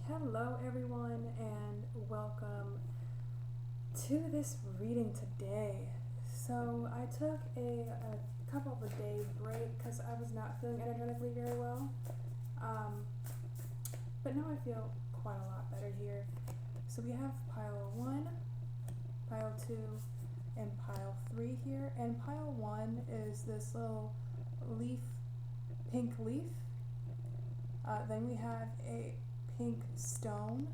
Hello, everyone, and welcome to this reading today. So, I took a couple of a day break because I was not feeling energetically very well. But now I feel quite a lot better here. So, we have pile 1, pile 2, and pile 3 here. And pile 1 is this little pink leaf. Then we have a pink stone,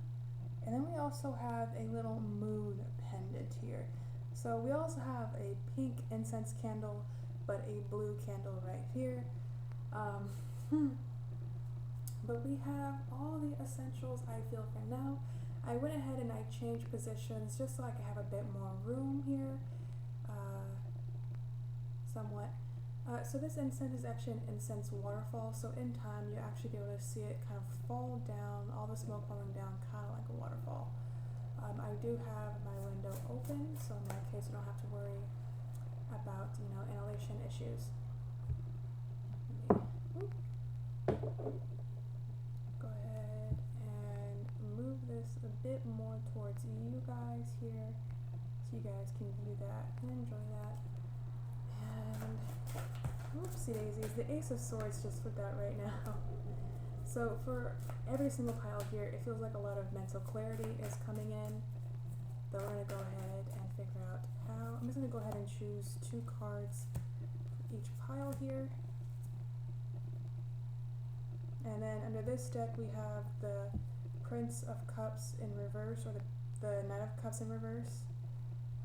and then we also have a little moon pendant here. So we also have a pink incense candle, but a blue candle right here. But we have all the essentials, I feel, for now. I went ahead and I changed positions just so I could have a bit more room here, somewhat. So this incense is actually an incense waterfall, so in time you actually be able to see it kind of fall down, all the smoke falling down, kind of like a waterfall. I do have my window open, so in that case I don't have to worry about, inhalation issues. Go ahead and move this a bit more towards you guys here, so you guys can view that and enjoy that. And whoopsie daisies, the Ace of Swords just flipped out right now. So for every single pile here, it feels like a lot of mental clarity is coming in. Though we're going to go ahead and figure out how. I'm just going to go ahead and choose 2 cards for each pile here. And then under this deck we have the Prince of Cups in reverse, or the Knight of Cups in reverse.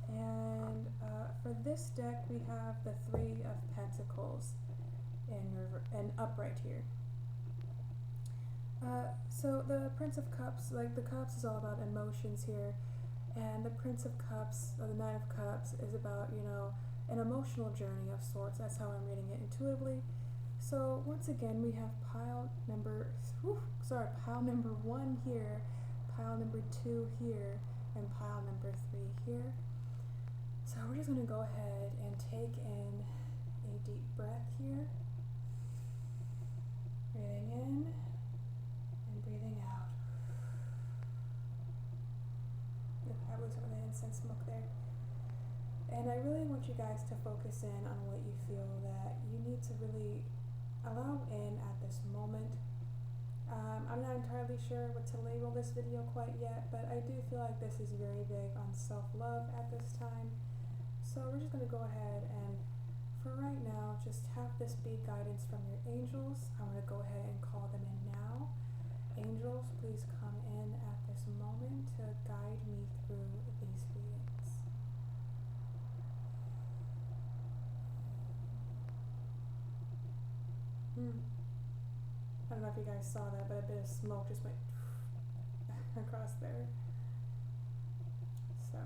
And for this deck we have the 3 of Pentacles in upright here. So the Prince of Cups, like the Cups, is all about emotions here, and the Prince of Cups, or the Knight of Cups, is about, an emotional journey of sorts. That's how I'm reading it intuitively. So once again we have pile number 1 here, pile number 2 here, and pile number 3 here. So we're just going to go ahead and take in a deep breath here. Breathing in and breathing out. Look, I blew some of the incense smoke there. And I really want you guys to focus in on what you feel that you need to really allow in at this moment. I'm not entirely sure what to label this video quite yet, but I do feel like this is very big on self-love at this time. So we're just going to go ahead and, for right now, just have this be guidance from your angels. I'm going to go ahead and call them in now. Angels, please come in at this moment to guide me through these readings. I don't know if you guys saw that, but a bit of smoke just went across there. So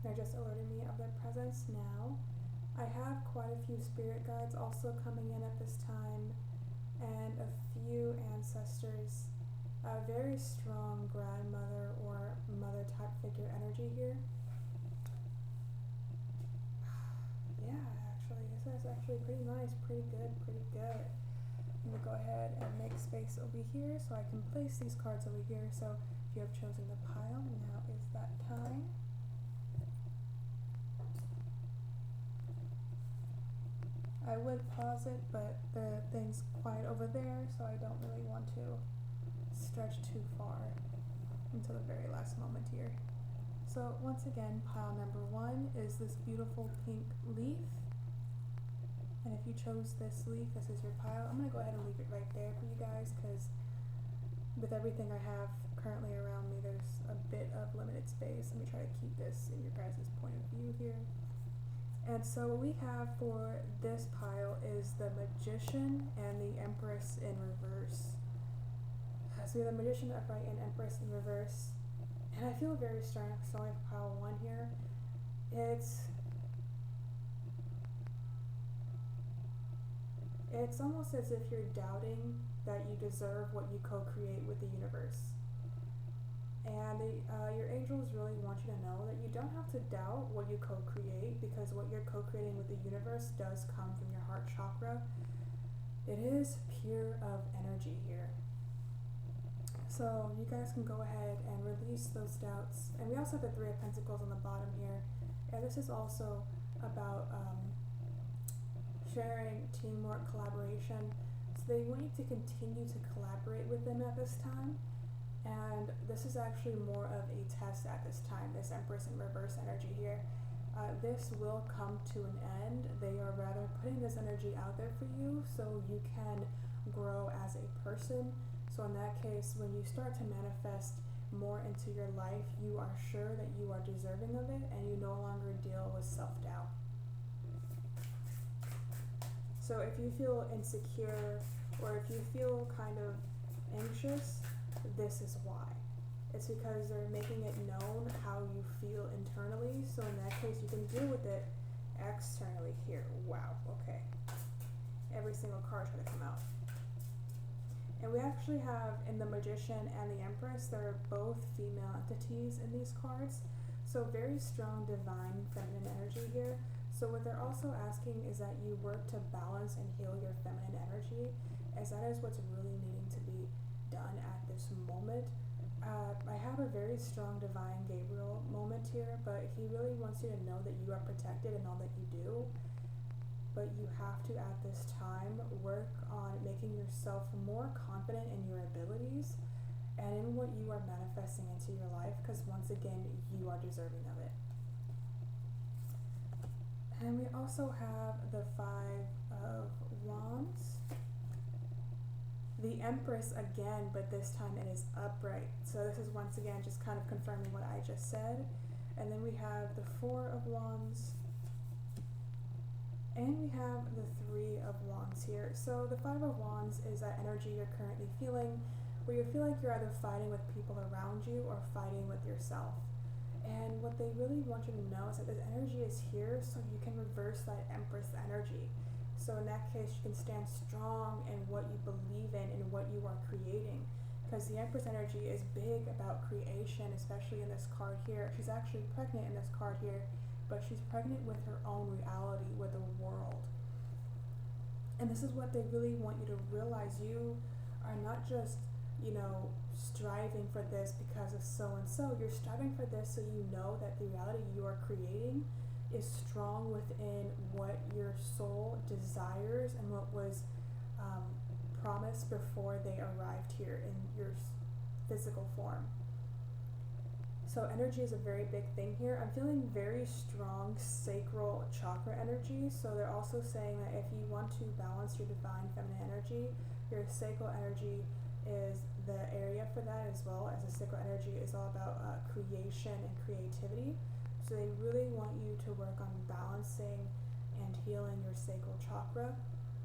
they're just alerting me of their presence now. I have quite a few spirit guides also coming in at this time, and a few ancestors, a very strong grandmother or mother type figure energy here. Yeah, actually, this is actually pretty nice, pretty good. I'm going to go ahead and make space over here so I can place these cards over here. So if you have chosen the pile, now is that time. I would pause it, but the thing's quiet over there, so I don't really want to stretch too far until the very last moment here. So once again, pile number 1 is this beautiful pink leaf. And if you chose this leaf, this is your pile. I'm going to go ahead and leave it right there for you guys, because with everything I have currently around me, there's a bit of limited space. Let me try to keep this in your guys' point of view here. And so what we have for this pile is the Magician and the Empress in reverse. So we have the Magician upright and Empress in reverse. And I feel very strongly for pile 1 here. It's almost as if you're doubting that you deserve what you co-create with the universe. And your angels really want you to know that you don't have to doubt what you co-create, because what you're co-creating with the universe does come from your heart chakra. It is pure of energy here. So you guys can go ahead and release those doubts. And we also have the Three of Pentacles on the bottom here. And this is also about sharing, teamwork, collaboration. So they want you to continue to collaborate with them at this time. And this is actually more of a test at this time, this Empress in reverse energy here. This will come to an end. They are rather putting this energy out there for you so you can grow as a person. So in that case, when you start to manifest more into your life, you are sure that you are deserving of it and you no longer deal with self-doubt. So if you feel insecure or if you feel kind of anxious, this is why. It's because they're making it known how you feel internally. So in that case, you can deal with it externally here. Wow, okay. Every single card trying to come out. And we actually have in the Magician and the Empress, they're both female entities in these cards. So very strong divine feminine energy here. So what they're also asking is that you work to balance and heal your feminine energy, as that is what's really needing to be done at this moment. I have a very strong divine Gabriel moment here, but he really wants you to know that you are protected in all that you do. But you have to, at this time, work on making yourself more confident in your abilities and in what you are manifesting into your life, because once again, you are deserving of it. And we also have the Five of Wands. The Empress again, but this time it is upright. So this is once again just kind of confirming what I just said. And then we have the Four of Wands. And we have the Three of Wands here. So the Five of Wands is that energy you're currently feeling, where you feel like you're either fighting with people around you or fighting with yourself. And what they really want you to know is that this energy is here so you can reverse that Empress energy. So in that case, you can stand strong in what you believe in and what you are creating. Because the Empress energy is big about creation, especially in this card here. She's actually pregnant in this card here, but she's pregnant with her own reality, with the world. And this is what they really want you to realize. You are not just, striving for this because of so-and-so. You're striving for this so you know that the reality you are creating is strong within what your soul desires and what was promised before they arrived here in your physical form. So energy is a very big thing here. I'm feeling very strong sacral chakra energy. So they're also saying that if you want to balance your divine feminine energy, your sacral energy is the area for that, as well as the sacral energy is all about creation and creativity. So they really want you to work on balancing and healing your sacral chakra,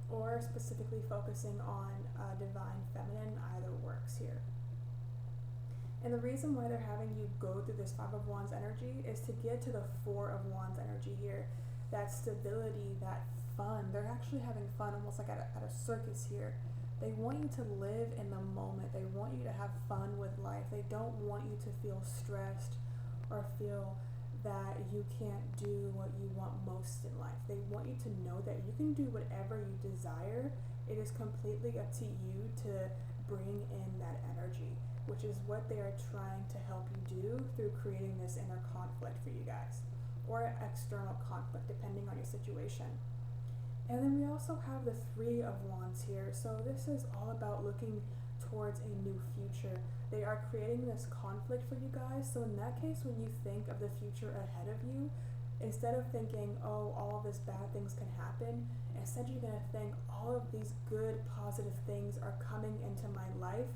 or specifically focusing on divine feminine. Either works here. And the reason why they're having you go through this Five of Wands energy is to get to the Four of Wands energy here. That stability, that fun. They're actually having fun almost like at a circus here. They want you to live in the moment. They want you to have fun with life. They don't want you to feel stressed or feel that you can't do what you want most in life. They want you to know that you can do whatever you desire. It is completely up to you to bring in that energy, which is what they are trying to help you do through creating this inner conflict for you guys, or external conflict depending on your situation. And then we also have the Three of Wands here. So this is all about looking towards a new future. They are creating this conflict for you guys. So in that case, when you think of the future ahead of you, instead of thinking, oh, all of these bad things can happen, instead you're going to think all of these good, positive things are coming into my life.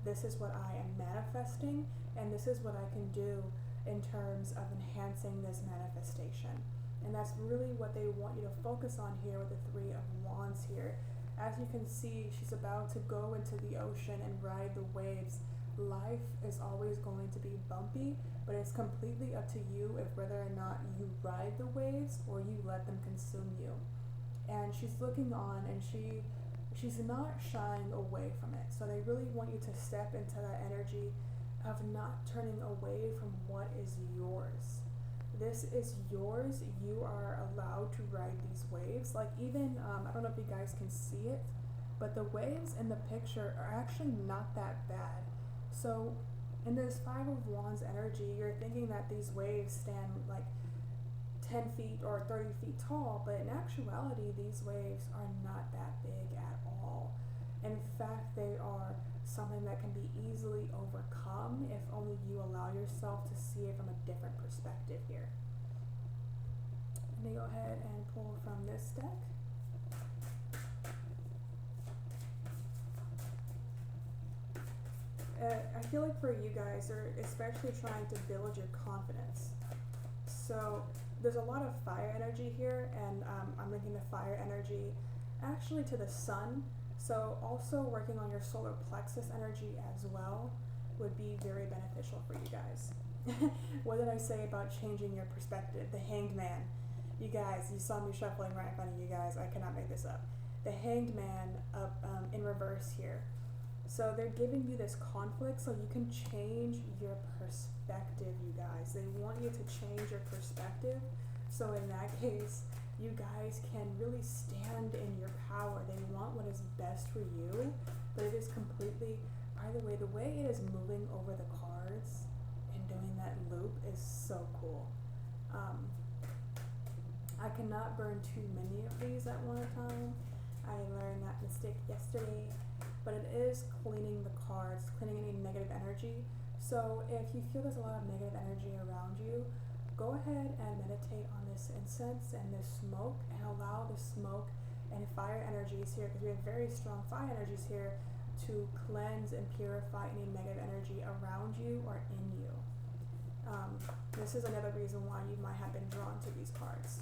This is what I am manifesting, and this is what I can do in terms of enhancing this manifestation. And that's really what they want you to focus on here with the Three of Wands here. As you can see, she's about to go into the ocean and ride the waves. Life is always going to be bumpy, but it's completely up to you if whether or not you ride the waves or you let them consume you. And she's looking on, and she's not shying away from it. So they really want you to step into that energy of not turning away from what is yours. This is yours. You are allowed to ride these waves. Like even, I don't know if you guys can see it, but the waves in the picture are actually not that bad. So in this Five of Wands energy, you're thinking that these waves stand like 10 feet or 30 feet tall, but in actuality, these waves are not that big at all. In fact, they are something that can be easily overcome if only you allow yourself to see it from a different perspective here. Let me go ahead and pull from this deck. I feel like for you guys, are especially trying to build your confidence. So there's a lot of fire energy here, and I'm linking the fire energy actually to the sun. So also working on your solar plexus energy as well would be very beneficial for you guys. What did I say about changing your perspective? The Hanged Man. You guys, you saw me shuffling right in front of you guys. I cannot make this up. The Hanged Man up in reverse here. So they're giving you this conflict so you can change your perspective, you guys. They want you to change your perspective. So in that case, you guys can really stand in your power. They want what is best for you, but it is completely, by the way it is moving over the cards and doing that loop is so cool. I cannot burn too many of these at one time. I learned that mistake yesterday, but it is cleaning the cards, cleaning any negative energy. So if you feel there's a lot of negative energy around you, go ahead and meditate on this incense and this smoke, and allow the smoke and fire energies here, because we have very strong fire energies here, to cleanse and purify any negative energy around you or in you. This is another reason why you might have been drawn to these cards.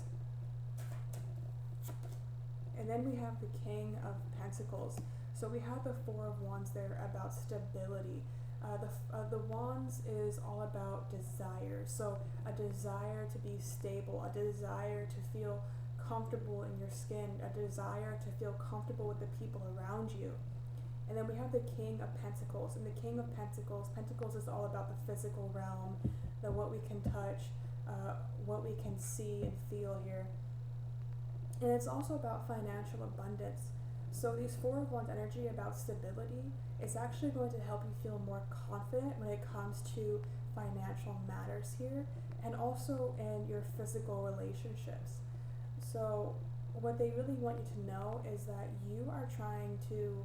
And then we have the King of Pentacles. So we have the Four of Wands there about stability. The Wands is all about desire. So a desire to be stable, a desire to feel comfortable in your skin, a desire to feel comfortable with the people around you. And then we have the King of Pentacles. And the King of Pentacles is all about the physical realm, what we can touch, what we can see and feel here. And it's also about financial abundance. So these Four of Wands energy about stability is actually going to help you feel more confident when it comes to financial matters here, and also in your physical relationships. So what they really want you to know is that you are trying to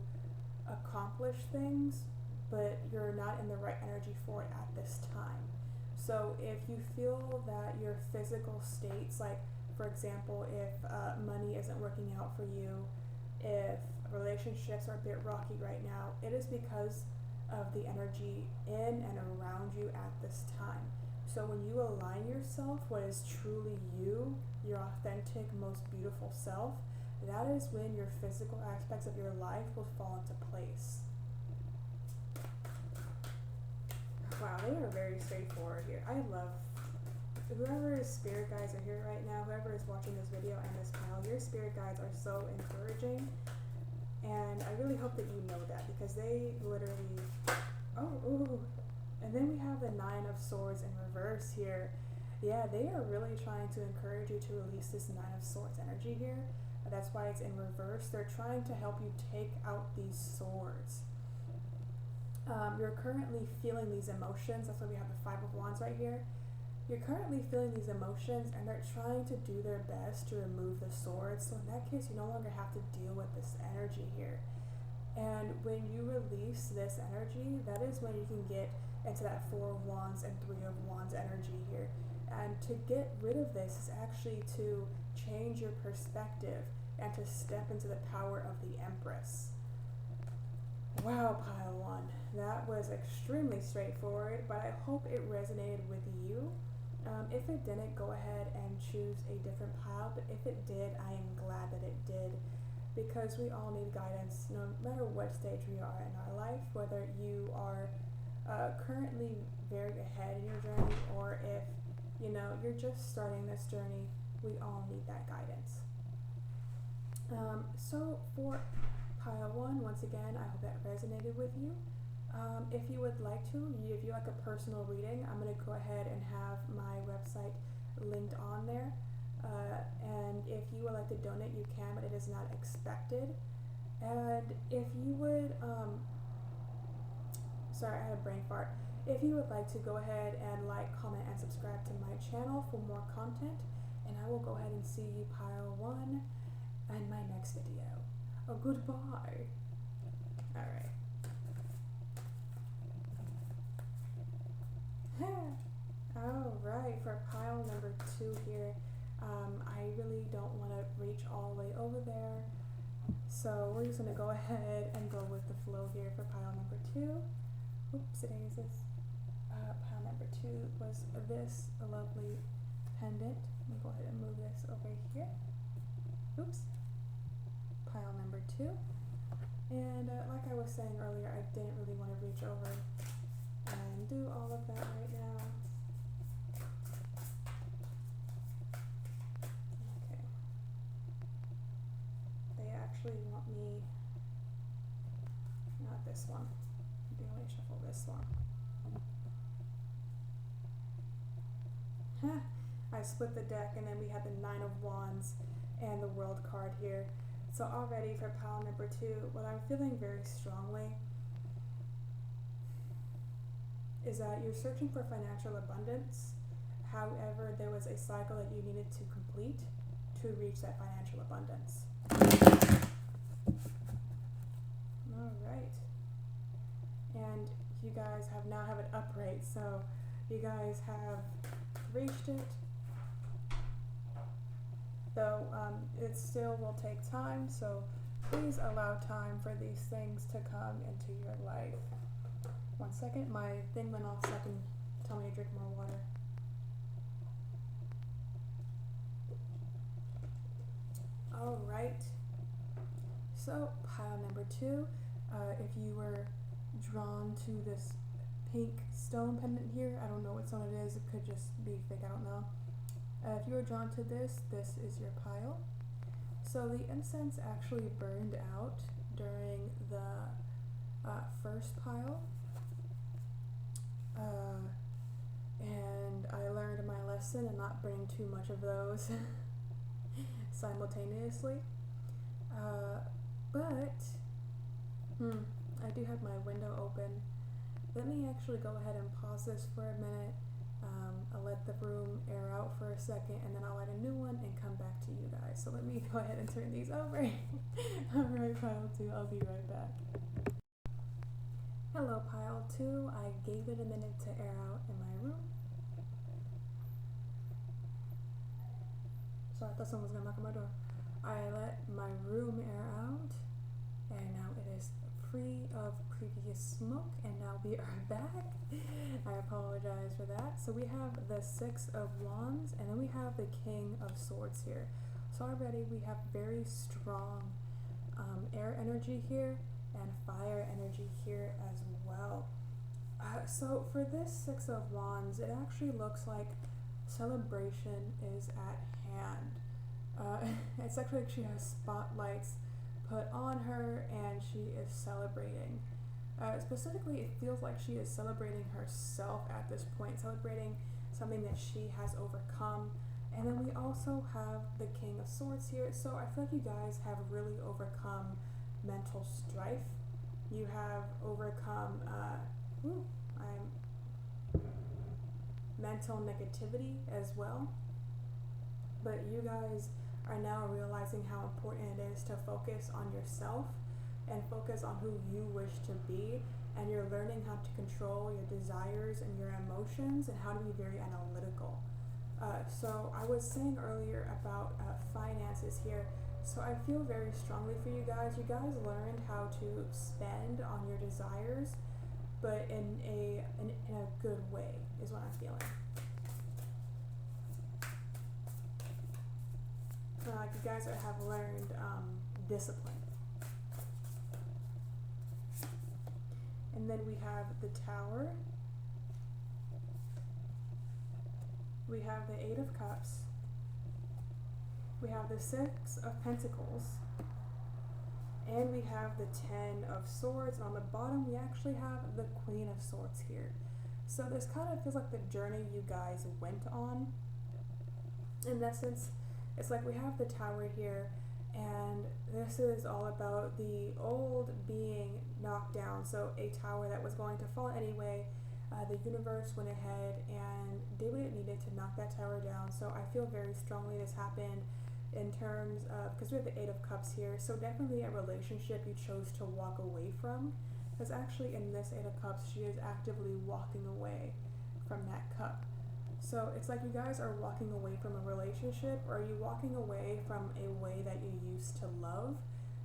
accomplish things, but you're not in the right energy for it at this time. So if you feel that your physical states, like for example, if money isn't working out for you, if relationships are a bit rocky right now, it is because of the energy in and around you at this time. So when you align yourself, what is truly you, your authentic, most beautiful self, that is when your physical aspects of your life will fall into place. Wow, they are very straightforward here. I love whoever spirit guides are here right now, whoever is watching this video and this panel, your spirit guides are so encouraging, and I really hope that you know that, because they literally, and then we have the Nine of Swords in reverse here. Yeah, they are really trying to encourage you to release this Nine of Swords energy here. That's why it's in reverse. They're trying to help you take out these swords. You're currently feeling these emotions. That's why we have the Five of Wands right here. You're currently feeling these emotions, and they're trying to do their best to remove the swords. So in that case, you no longer have to deal with this energy here. And when you release this energy, that is when you can get into that Four of Wands and Three of Wands energy here. And to get rid of this is actually to change your perspective and to step into the power of the Empress. Wow, pile one. That was extremely straightforward, but I hope it resonated with you. If it didn't, go ahead and choose a different pile, but if it did, I am glad that it did, because we all need guidance no matter what stage we are in our life, whether you are currently very ahead in your journey, or if you're just starting this journey. We all need that guidance. So for pile one, once again, I hope that resonated with you. If you would like to, if you like a personal reading, I'm going to go ahead and have my website linked on there. And if you would like to donate, you can, but it is not expected. And if you would, sorry, I had a brain fart. If you would like to go ahead and like, comment, and subscribe to my channel for more content, and I will go ahead and see you pile 1 in my next video. Oh, goodbye. Alright. Alright, for pile number 2 here, I really don't want to reach all the way over there, so we're just going to go ahead and go with the flow here for pile number 2. Oops, pile number 2 was this lovely pendant. Let me go ahead and move this over here. Oops. Pile number 2. And like I was saying earlier, I didn't really want to reach over and do all of that right now. Okay. They actually want me, not this one. They want me to shuffle this one. I split the deck, and then we have the 9 of Wands and the World card here. So already for pile number 2, what I'm feeling very strongly is that you're searching for financial abundance. However, there was a cycle that you needed to complete to reach that financial abundance. Alright. And you guys now have it upright, so you guys have reached it. Though it still will take time, so please allow time for these things to come into your life. 1 second, my thing went off so I can tell me to drink more water. Alright, so pile number 2, if you were drawn to this pink stone pendant here, I don't know what stone it is, it could just be fake, I don't know. If you were drawn to this is your pile. So the incense actually burned out during the first pile. And I learned my lesson and not bring too much of those simultaneously. But I do have my window open. Let me actually go ahead and pause this for a minute. I'll let the room air out for a second, and then I'll light a new one and come back to you guys. So let me go ahead and turn these over. Alright, pile 2, I'll be right back. Hello, pile 2. I gave it a minute to air out in my room. Sorry, I thought someone was gonna knock on my door. I let my room air out, and now it is free of previous smoke, and now we are back. I apologize for that. So we have the 6 of Wands, and then we have the King of Swords here. So already we have very strong air energy here and fire energy here as well. So for this 6 of Wands, it actually looks like celebration is at hand. It's actually like she has spotlights put on her and she is celebrating. Specifically, it feels like she is celebrating herself at this point, celebrating something that she has overcome. And then we also have the King of Swords here, so I feel like you guys have really overcome mental strife. You have overcome mental negativity as well. But you guys are now realizing how important it is to focus on yourself and focus on who you wish to be, and you're learning how to control your desires and your emotions and how to be very analytical. So I was saying earlier about finances here, so I feel very strongly for you guys. You guys learned how to spend on your desires, but in a good way is what I'm feeling. Like you guys have learned discipline. And then we have the Tower. We have the 8 of Cups. We have the 6 of Pentacles. And we have the 10 of Swords. And on the bottom, we actually have the Queen of Swords here. So this kind of feels like the journey you guys went on. In essence, it's like we have the Tower here, And this is all about the old being knocked down. So a tower that was going to fall anyway, the universe went ahead and did what it needed to knock that tower down. So I feel very strongly this happened in terms of, because we have the Eight of Cups here, so definitely a relationship you chose to walk away from. Because actually in this Eight of Cups, she is actively walking away from that cup. So it's like you guys are walking away from a relationship, or are you walking away from a way that you used to love?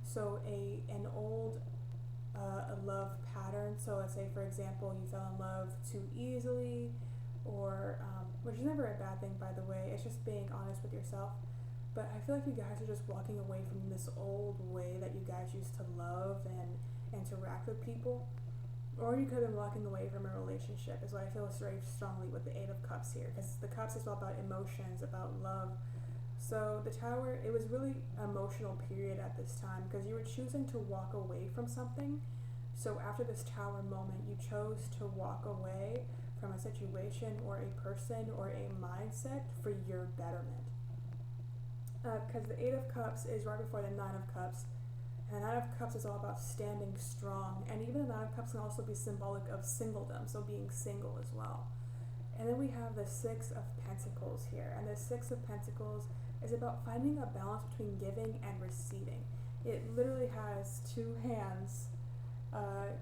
So an old a love pattern. So let's say, for example, you fell in love too easily, or which is never a bad thing, by the way. It's just being honest with yourself. But I feel like you guys are just walking away from this old way that you guys used to love and interact with people. Or you could have been walking away from a relationship, is what I feel very strongly with the Eight of Cups here. Because the Cups is all about emotions, about love. So the Tower, it was really an emotional period at this time because you were choosing to walk away from something. So after this Tower moment, you chose to walk away from a situation or a person or a mindset for your betterment. Because the Eight of Cups is right before the Nine of Cups. And the Nine of Cups is all about standing strong. And even the Nine of Cups can also be symbolic of singledom, so being single as well. And then we have the Six of Pentacles here. And the Six of Pentacles is about finding a balance between giving and receiving. It literally has two hands,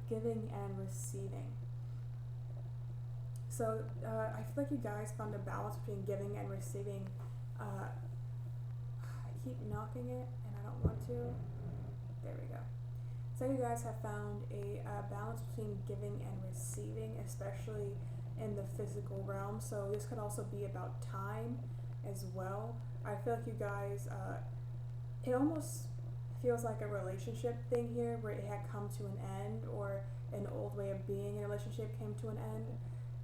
giving and receiving. So I feel like you guys found a balance between giving and receiving. I keep knocking it and I don't want to. There we go. So you guys have found a balance between giving and receiving, especially in the physical realm. So this could also be about time as well. I feel like you guys, it almost feels like a relationship thing here where it had come to an end, or an old way of being in a relationship came to an end.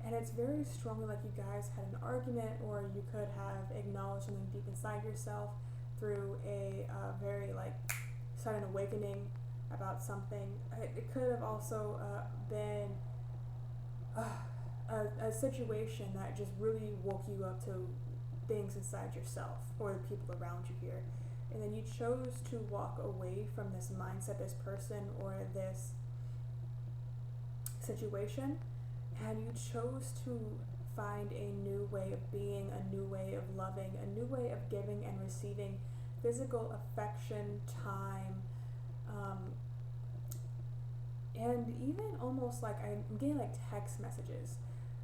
And it's very strongly like you guys had an argument, or you could have acknowledged something deep inside yourself through a very like sudden awakening about something. It could have also been a situation that just really woke you up to things inside yourself or the people around you here. And then you chose to walk away from this mindset, this person, or this situation, and you chose to find a new way of being, a new way of loving, a new way of giving and receiving physical affection, time, and even almost like I'm getting like text messages.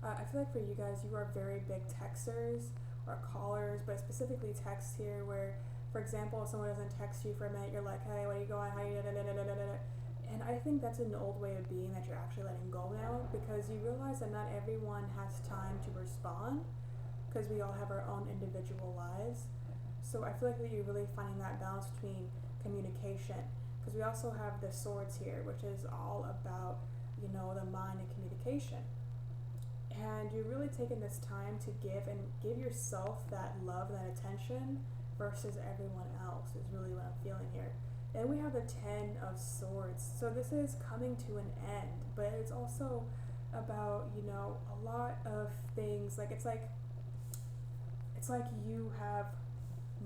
I feel like for you guys, you are very big texters or callers, but specifically text here where, for example, if someone doesn't text you for a minute, you're like, hey, what are you going, how are you, da, da, da, da, da, da. And I think that's an old way of being that you're actually letting go now, because you realize that not everyone has time to respond, because we all have our own individual lives. So I feel like that you're really finding that balance between communication, because we also have the Swords here, which is all about, you know, the mind and communication. And you're really taking this time to give and give yourself that love and that attention versus everyone else is really what I'm feeling here. Then we have the Ten of Swords. So this is coming to an end, but it's also about, you know, a lot of things. Like it's like you have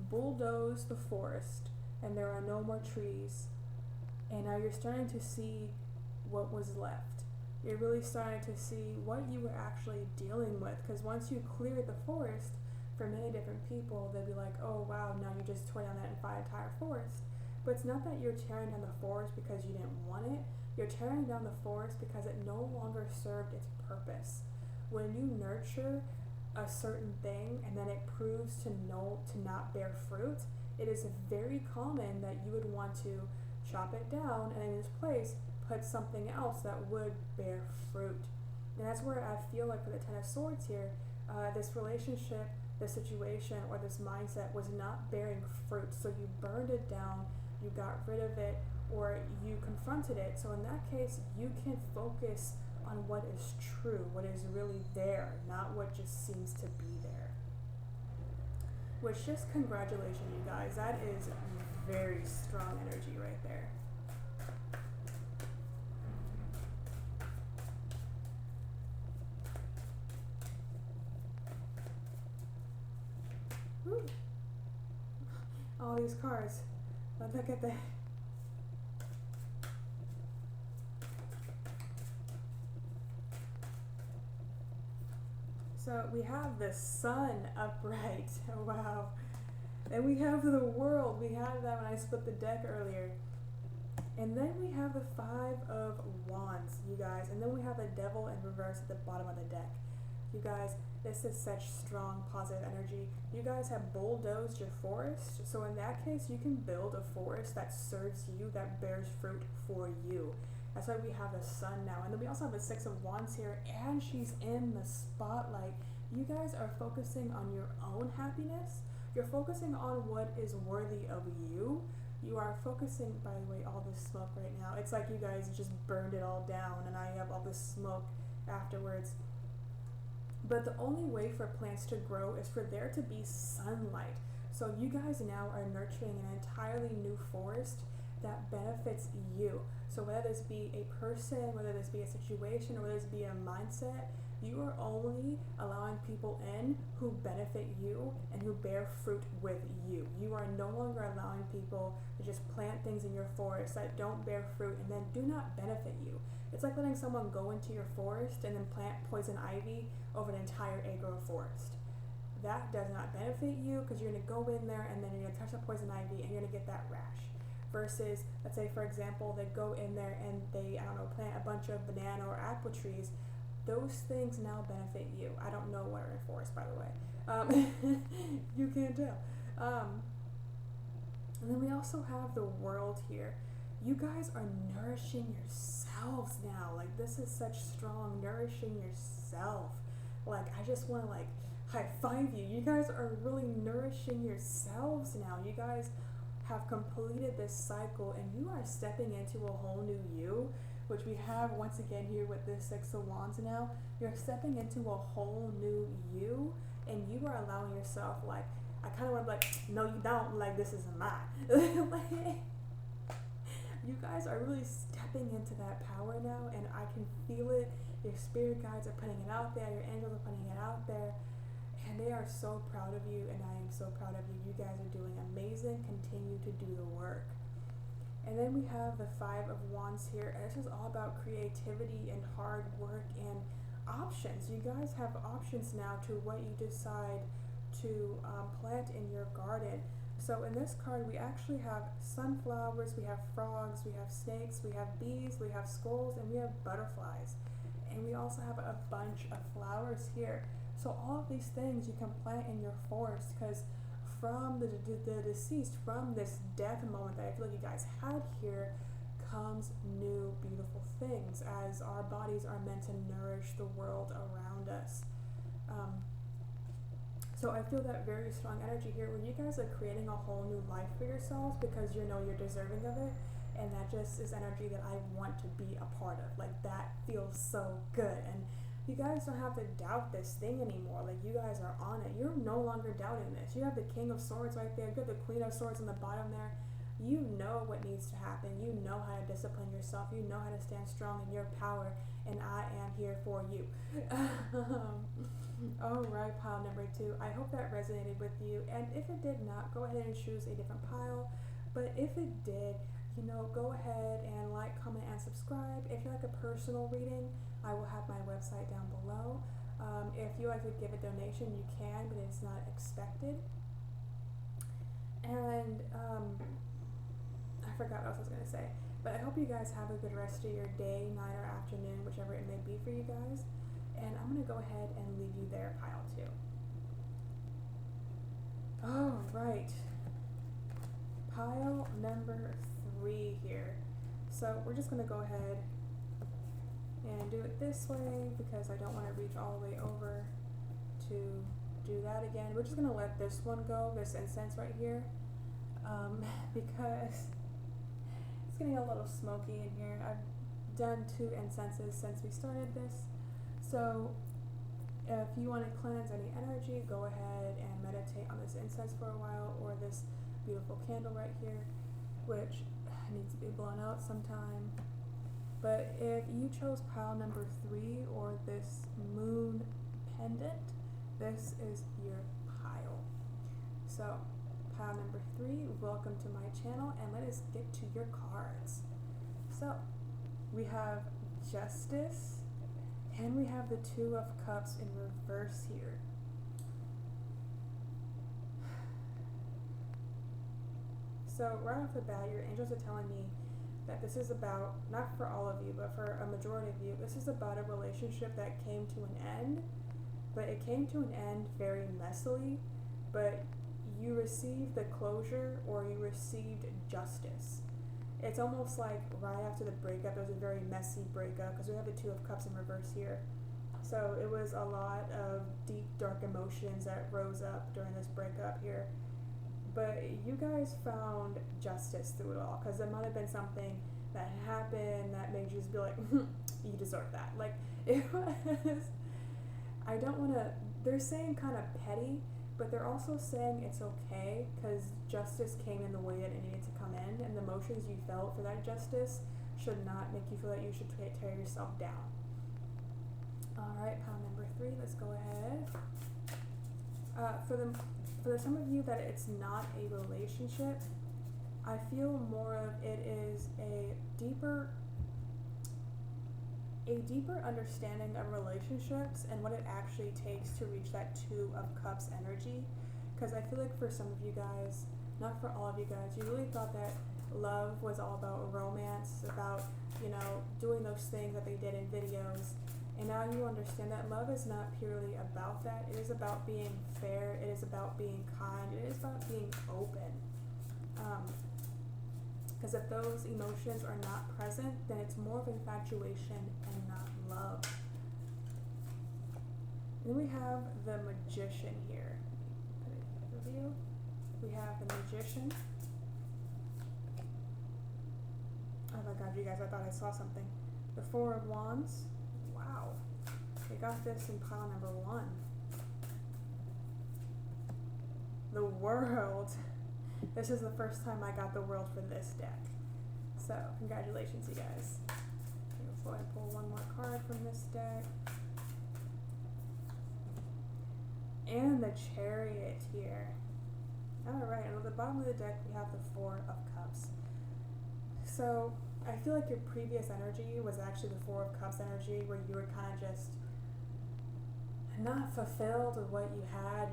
bulldozed the forest and there are no more trees, and now you're starting to see what was left. You're really starting to see what you were actually dealing with, because once you cleared the forest, for many different people, they'd be like, oh wow, now you just tore down that entire forest. But it's not that you're tearing down the forest because you didn't want it. You're tearing down the forest because it no longer served its purpose. When you nurture a certain thing and then it proves to not bear fruit, it is very common that you would want to chop it down and in its place put something else that would bear fruit. And that's where I feel like for the Ten of Swords here, this relationship, this situation, or this mindset was not bearing fruit. So you burned it down, you got rid of it, or you confronted it. So in that case, you can focus on what is true, what is really there, not what just seems to be there. Which, just congratulations, you guys. That is very strong energy right there. Woo. All these cards. But look at that. So we have the sun upright. Wow. And we have the world. We had that when I split the deck earlier. And then we have the Five of Wands, you guys. And then we have the Devil in reverse at the bottom of the deck. You guys, this is such strong positive energy. You guys have bulldozed your forest. So in that case, you can build a forest that serves you, that bears fruit for you. That's why we have the sun now. And then we also have the Six of Wands here, and she's in the spotlight. You guys are focusing on your own happiness. You're focusing on what is worthy of you. You are focusing, by the way, all this smoke right now. It's like you guys just burned it all down and I have all this smoke afterwards. But the only way for plants to grow is for there to be sunlight. So you guys now are nurturing an entirely new forest that benefits you. So whether this be a person, whether this be a situation, or whether this be a mindset, you are only allowing people in who benefit you and who bear fruit with you. You are no longer allowing people to just plant things in your forest that don't bear fruit and then do not benefit you. It's like letting someone go into your forest and then plant poison ivy over an entire acre of forest. That does not benefit you because you're going to go in there and then you're going to touch the poison ivy and you're going to get that rash. Versus, let's say for example, they go in there and they, I don't know, plant a bunch of banana or apple trees. Those things now benefit you. I don't know what are in forest, by the way. You can't tell. And then we also have the world here. You guys are nourishing yourselves now. Like, this is such strong, nourishing yourself. Like, I just want to like high five you. You guys are really nourishing yourselves now. You guys have completed this cycle and you are stepping into a whole new you, which we have once again here with this Six of Wands now. You're stepping into a whole new you and you are allowing yourself, like, I kind of want to be like, no you don't, like, this isn't mine. Like, you guys are really stepping into that power now and I can feel it. Your spirit guides are putting it out there, your angels are putting it out there. And they are so proud of you, and I am so proud of you. You guys are doing amazing. Continue to do the work. And then we have the Five of Wands here. And this is all about creativity and hard work and options. You guys have options now to what you decide to plant in your garden. So in this card, we actually have sunflowers, we have frogs, we have snakes, we have bees, we have skulls, and we have butterflies. And we also have a bunch of flowers here. So all of these things you can plant in your forest, because from the deceased, from this death moment that I feel like you guys had here, comes new beautiful things, as our bodies are meant to nourish the world around us. So I feel that very strong energy here where you guys are creating a whole new life for yourselves because you know you're deserving of it, and that just is energy that I want to be a part of. Like, that feels so good. And you guys don't have to doubt this thing anymore. Like, you guys are on it. You're no longer doubting this. You have the King of Swords right there. You have the Queen of Swords in the bottom there. You know what needs to happen. You know how to discipline yourself. You know how to stand strong in your power. And I am here for you. All right, pile number 2. I hope that resonated with you. And if it did not, go ahead and choose a different pile. But if it did, you know, go ahead and like, comment, and subscribe. If you like a personal reading, I will have my website down below. If you like to give a donation, you can, but it's not expected. And I forgot what else I was going to say. But I hope you guys have a good rest of your day, night, or afternoon, whichever it may be for you guys. And I'm going to go ahead and leave you there, pile 2. All right. Pile number 3 here. So we're just going to go ahead and do it this way because I don't want to reach all the way over to do that again. We're just going to let this one go, this incense right here, because it's getting a little smoky in here. I've done 2 incenses since we started this. So if you want to cleanse any energy, go ahead and meditate on this incense for a while, or this beautiful candle right here, which needs to be blown out sometime. But if you chose pile number 3 or this moon pendant, this is your pile. So pile number 3, welcome to my channel, and let us get to your cards. So, we have Justice, and we have the Two of Cups in reverse here. So, right off the bat, your angels are telling me that this is about, not for all of you, but for a majority of you, this is about a relationship that came to an end, but it came to an end very messily, but you received the closure or you received justice. It's almost like right after the breakup, it was a very messy breakup because we have the Two of Cups in reverse here. So it was a lot of deep, dark emotions that rose up during this breakup here. But you guys found justice through it all, because there might have been something that happened that made you just be like, you deserve that. Like, it was, I don't want to, they're saying kind of petty, but they're also saying it's okay, because justice came in the way that it needed to come in, and the emotions you felt for that justice should not make you feel that you should tear yourself down. Alright, pile number 3, let's go ahead. For some of you that it's not a relationship, I feel more of it is a deeper understanding of relationships and what it actually takes to reach that Two of Cups energy. Because I feel like for some of you guys, not for all of you guys, you really thought that love was all about romance, about, you know, doing those things that they did in videos. And now you understand that love is not purely about that. It is about being fair. It is about being kind. It is about being open. Because if those emotions are not present, then it's more of infatuation and not love. Then we have the Magician here. Put it in the review. We have the Magician. Oh my god, you guys, I thought I saw something. The Four of Wands. Wow. We got this in pile number 1. The World. This is the first time I got the World for this deck. So, congratulations, you guys. Let's go ahead and pull one more card from this deck. And the Chariot here. Alright, and at the bottom of the deck we have the Four of Cups. So, I feel like your previous energy was actually the Four of Cups energy, where you were kind of just not fulfilled with what you had.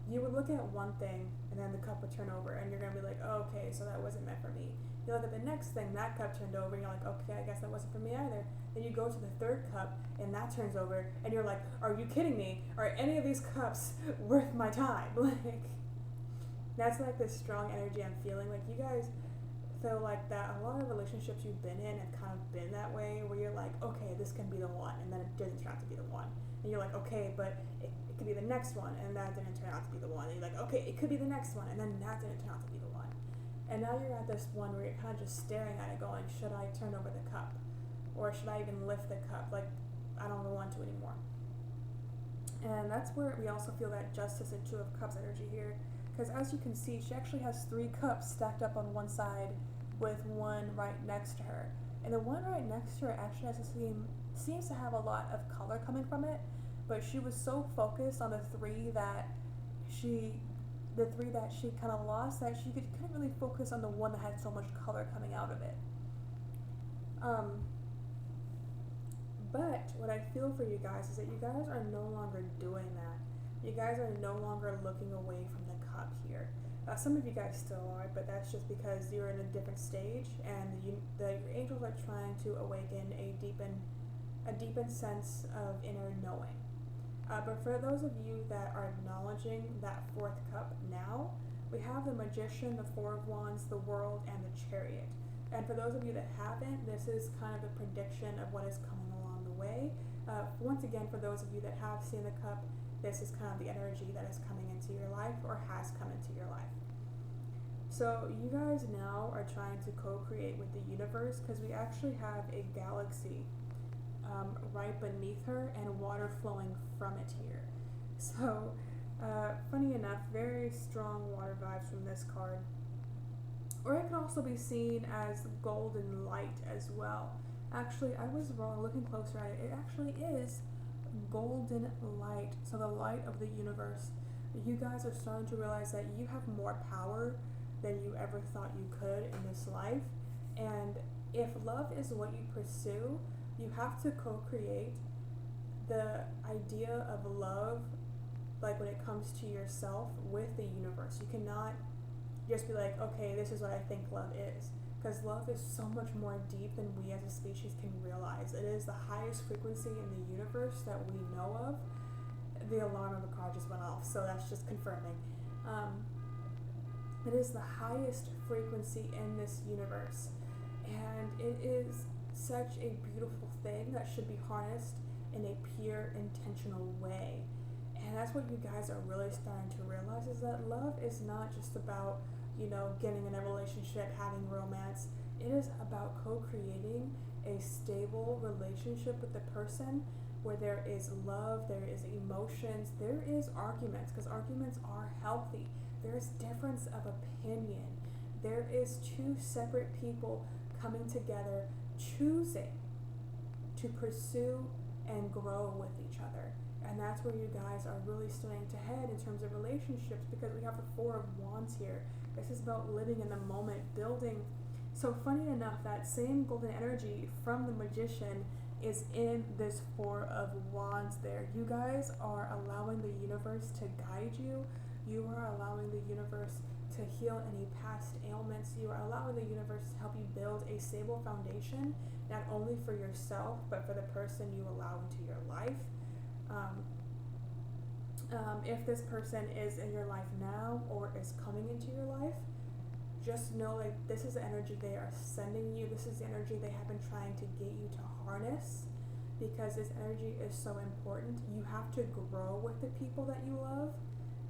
You would look at one thing and then the cup would turn over and you're going to be like, oh, okay, so that wasn't meant for me. You look at the next thing, that cup turned over and you're like, okay, I guess that wasn't for me either. Then you go to the third cup and that turns over and you're like, are you kidding me? Are any of these cups worth my time? Like, that's like this strong energy I'm feeling. Like, you guys feel like that a lot of relationships you've been in have kind of been that way, where you're like, okay, this can be the one, and then it doesn't turn out to be the one. And you're like, okay, but it could be the next one, and that didn't turn out to be the one. And you're like, okay, it could be the next one, and then that didn't turn out to be the one. And now you're at this one where you're kind of just staring at it going, should I turn over the cup? Or should I even lift the cup? Like, I don't want to anymore. And that's where we also feel that Justice and Two of Cups energy here. Because as you can see, she actually has 3 cups stacked up on one side with one right next to her. And the one right next to her actually seems to have a lot of color coming from it, but she was so focused on the three that she kind of lost, that she couldn't really focus on the one that had so much color coming out of it. But what I feel for you guys is that you guys are no longer doing that. You guys are no longer looking away from the cup here. Some of you guys still are, but that's just because you're in a different stage, and your angels are trying to awaken a deepened sense of inner knowing. But for those of you that are acknowledging that 4th cup now, we have the Magician, the Four of Wands, the World, and the Chariot. And for those of you that haven't, this is kind of a prediction of what is coming along the way. Once again, for those of you that have seen the cup, this is kind of the energy that is coming into your life or has come into your life. So you guys now are trying to co-create with the universe, because we actually have a galaxy right beneath her and water flowing from it here. So funny enough, very strong water vibes from this card. Or it can also be seen as golden light as well. Actually, I was wrong. Looking closer at it, it actually is golden light. So the light of the universe. You guys are starting to realize that you have more power than you ever thought you could in this life. And if love is what you pursue, you have to co-create the idea of love, like when it comes to yourself, with the universe. You cannot just be like, okay, this is what I think love is. Because love is so much more deep than we as a species can realize. It is the highest frequency in the universe that we know of. The alarm of the car just went off, so that's just confirming. It is the highest frequency in this universe. And it is such a beautiful thing that should be harnessed in a pure, intentional way. And that's what you guys are really starting to realize, is that love is not just about, getting in a relationship, having romance. It is about co-creating a stable relationship with the person where there is love, there is emotions, there is arguments, because arguments are healthy. There is difference of opinion. There is two separate people coming together, choosing to pursue and grow with each other. And that's where you guys are really starting to head in terms of relationships, because we have the Four of Wands here. This is about living in the moment, building. So funny enough, that same golden energy from the Magician is in this Four of Wands there. You guys are allowing the universe to guide you. You are allowing the universe to heal any past ailments. You are allowing the universe to help you build a stable foundation, not only for yourself, but for the person you allow into your life. If this person is in your life now or is coming into your life, just know, like, this is the energy they are sending you. This is the energy they have been trying to get you to harness, because this energy is so important. You have to grow with the people that you love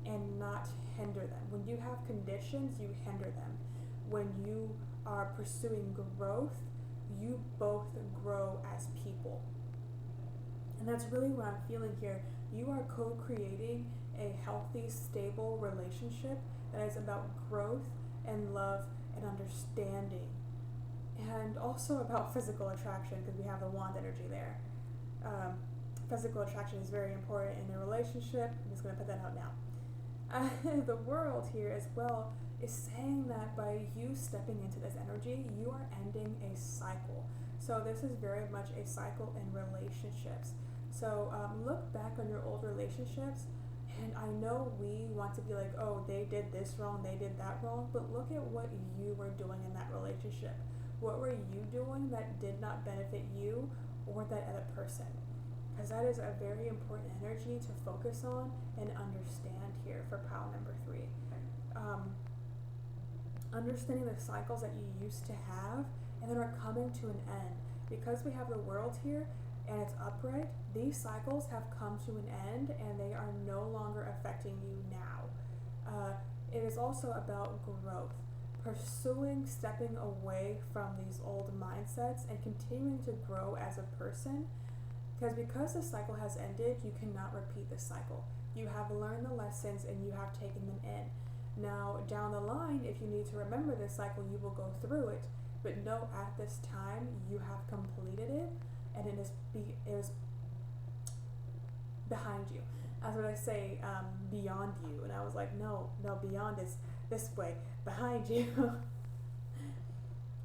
and not hinder them. When you have conditions, you hinder them. When you are pursuing growth, you both grow as people. And that's really what I'm feeling here. You are co-creating a healthy, stable relationship that is about growth and love and understanding. And also about physical attraction, because we have the wand energy there. Physical attraction is very important in a relationship. I'm just going to put that out now. The world here as well is saying that by you stepping into this energy, you are ending a cycle. So this is very much a cycle in relationships. So look back on your old relationships, and I know we want to be like, oh, they did this wrong, they did that wrong, but look at what you were doing in that relationship. What were you doing that did not benefit you or that other person? Because that is a very important energy to focus on and understand here for pile number 3. Understanding the cycles that you used to have and that are coming to an end. Because we have the world here and it's upright, these cycles have come to an end and they are no longer affecting you now. It is also about growth. Pursuing stepping away from these old mindsets and continuing to grow as a person. Because the cycle has ended, you cannot repeat the cycle. You have learned the lessons and you have taken them in. Now, down the line, if you need to remember this cycle, you will go through it. But know at this time, you have completed it, and it is behind you. As what I say, beyond you. And I was like, no, beyond is this way, behind you.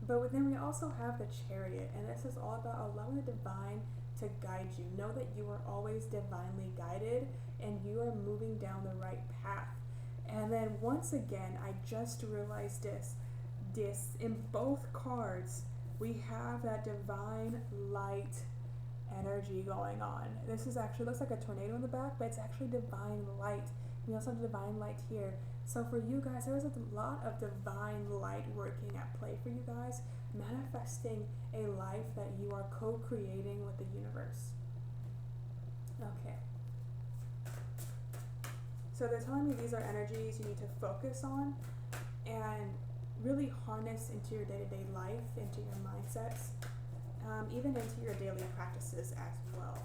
But then we also have the Chariot, and this is all about allowing the divine to guide you. Know that you are always divinely guided and you are moving down the right path. And then once again, I just realized this in both cards, we have that divine light energy going on. This is actually, looks like a tornado in the back, but it's actually divine light. We also have divine light here. So for you guys, there is a lot of divine light working at play for you guys, manifesting a life that you are co-creating with the universe. Okay. So they're telling me these are energies you need to focus on and really harness into your day-to-day life, into your mindsets, even into your daily practices as well.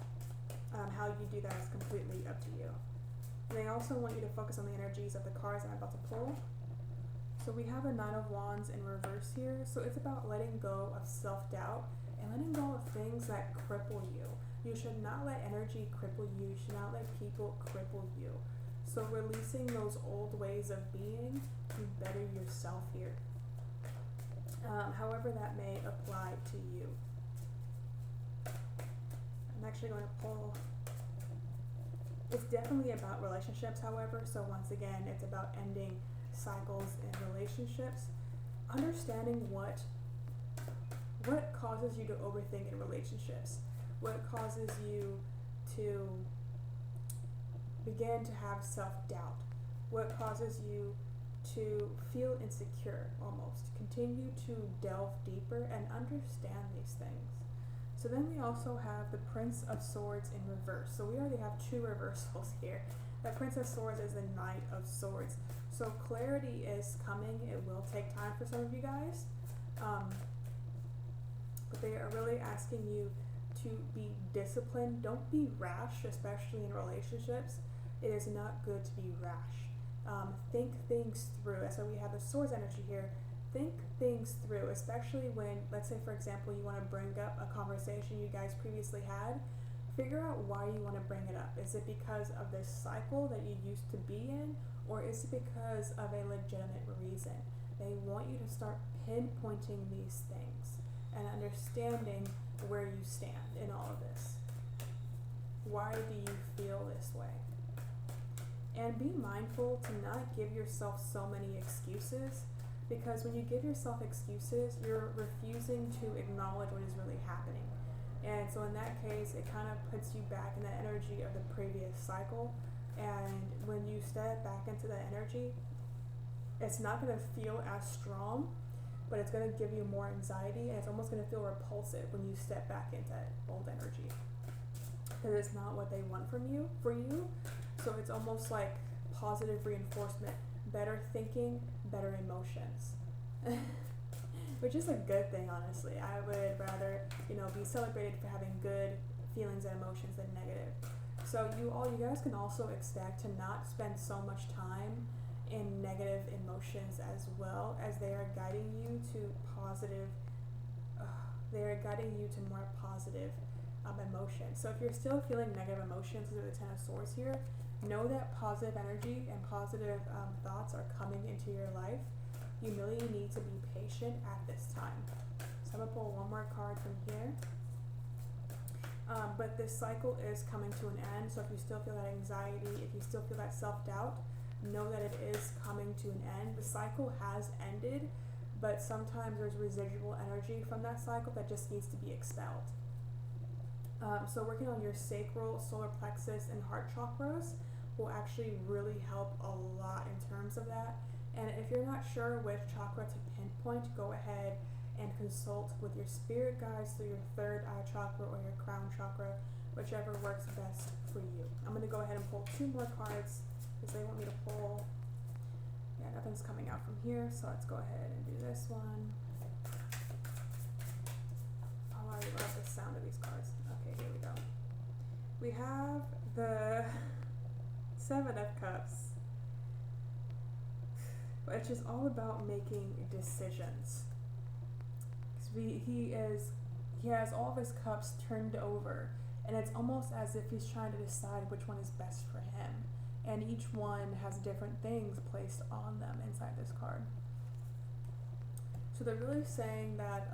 How you do that is completely up to you. And they also want you to focus on the energies of the cards I'm about to pull. So we have a Nine of Wands in reverse here. So it's about letting go of self-doubt and letting go of things that cripple you. You should not let energy cripple you. You should not let people cripple you. So releasing those old ways of being to better yourself here. However that may apply to you. I'm actually going to pull. It's definitely about relationships, however, so once again, it's about ending cycles in relationships. Understanding what causes you to overthink in relationships, what causes you to begin to have self-doubt, what causes you to feel insecure almost. Continue to delve deeper and understand these things. So then we also have the Prince of Swords in reverse. So we already have two reversals here. The Prince of Swords is the Knight of Swords. So clarity is coming. It will take time for some of you guys. But they are really asking you to be disciplined. Don't be rash, especially in relationships. It is not good to be rash. Think things through. That's why we have the Swords energy here. Think things through, especially when, let's say, for example, you want to bring up a conversation you guys previously had. Figure out why you want to bring it up. Is it because of this cycle that you used to be in, or is it because of a legitimate reason? They want you to start pinpointing these things and understanding where you stand in all of this. Why do you feel this way? And be mindful to not give yourself so many excuses, because when you give yourself excuses, you're refusing to acknowledge what is really happening. And so in that case, it kind of puts you back in the energy of the previous cycle. And when you step back into that energy, it's not going to feel as strong, but it's going to give you more anxiety, and it's almost going to feel repulsive when you step back into that old energy. Because it's not what they want for you. So it's almost like positive reinforcement, better thinking, better emotions. Which is a good thing, honestly. I would rather, be celebrated for having good feelings and emotions than negative. So you guys can also expect to not spend so much time in negative emotions, as well as they are guiding you to positive. They are guiding you to more positive emotions. So if you're still feeling negative emotions with the Ten of Swords here, know that positive energy and positive thoughts are coming into your life. You really need to be patient at this time. So I'm going to pull one more card from here. But this cycle is coming to an end. So if you still feel that anxiety, if you still feel that self-doubt, know that it is coming to an end. The cycle has ended, but sometimes there's residual energy from that cycle that just needs to be expelled. So working on your sacral, solar plexus, and heart chakras will actually really help a lot in terms of that. And if you're not sure which chakra to pinpoint, go ahead and consult with your spirit guides through your third eye chakra or your crown chakra, whichever works best for you. I'm going to go ahead and pull two more cards because they want me to pull. Yeah, nothing's coming out from here, so let's go ahead and do this one. Oh, I love the sound of these cards. Okay, here we go. We have the Seven of Cups, which is all about making decisions. He has all of his cups turned over, and it's almost as if he's trying to decide which one is best for him. And each one has different things placed on them inside this card. So they're really saying that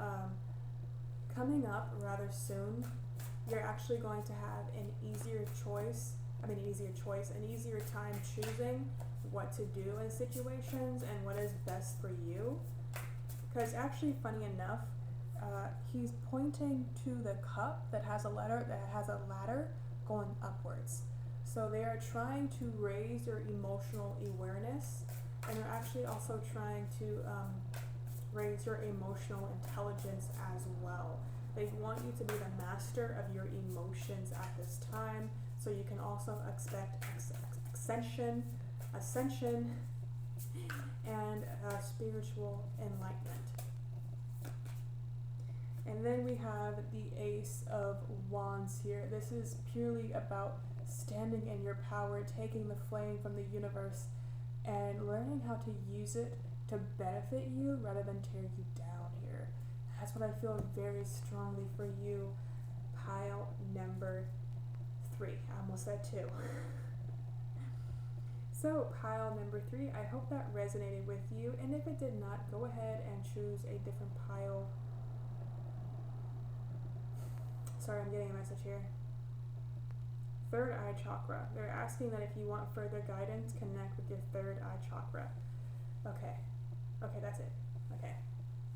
coming up rather soon, you're actually going to have an easier time choosing what to do in situations and what is best for you. Because actually, funny enough, he's pointing to the cup that has a ladder going upwards. So they are trying to raise your emotional awareness, and they're actually also trying to raise your emotional intelligence as well. They want you to be the master of your emotions at this time, so you can also expect ascension, and spiritual enlightenment. And then we have the Ace of Wands here. This is purely about standing in your power, taking the flame from the universe, and learning how to use it to benefit you rather than tear you down here. That's what I feel very strongly for you, pile number 3. I almost said 2. So pile number 3, I hope that resonated with you, and if it did not, go ahead and choose a different pile. Sorry, I'm getting a message here. Third eye chakra. They're asking that if you want further guidance, connect with your third eye chakra. Okay. Okay, that's it. Okay.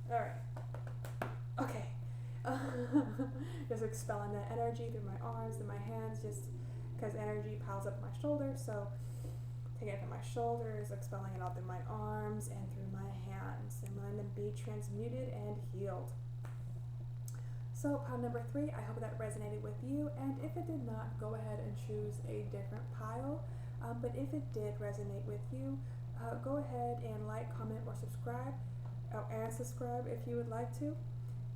Alright. Okay. Just expelling that energy through my arms and my hands, just because energy piles up my shoulders. So taking it from my shoulders, expelling it out through my arms and through my hands, and letting them be transmuted and healed. So pile number 3, I hope that resonated with you, and if it did not, go ahead and choose a different pile. But if it did resonate with you, go ahead and like, comment, or subscribe, and subscribe if you would like to.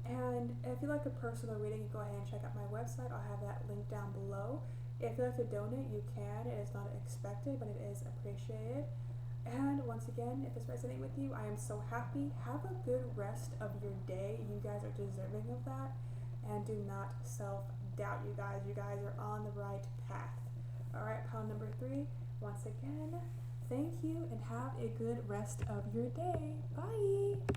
And if you'd like a personal reading, go ahead and check out my website. I'll have that link down below. If you'd like to donate, you can. It is not expected, but it is appreciated. And once again, if it's resonating with you, I am so happy. Have a good rest of your day. You guys are deserving of that. And do not self-doubt, you guys. You guys are on the right path. Alright, pile number 3. Once again, thank you and have a good rest of your day. Bye!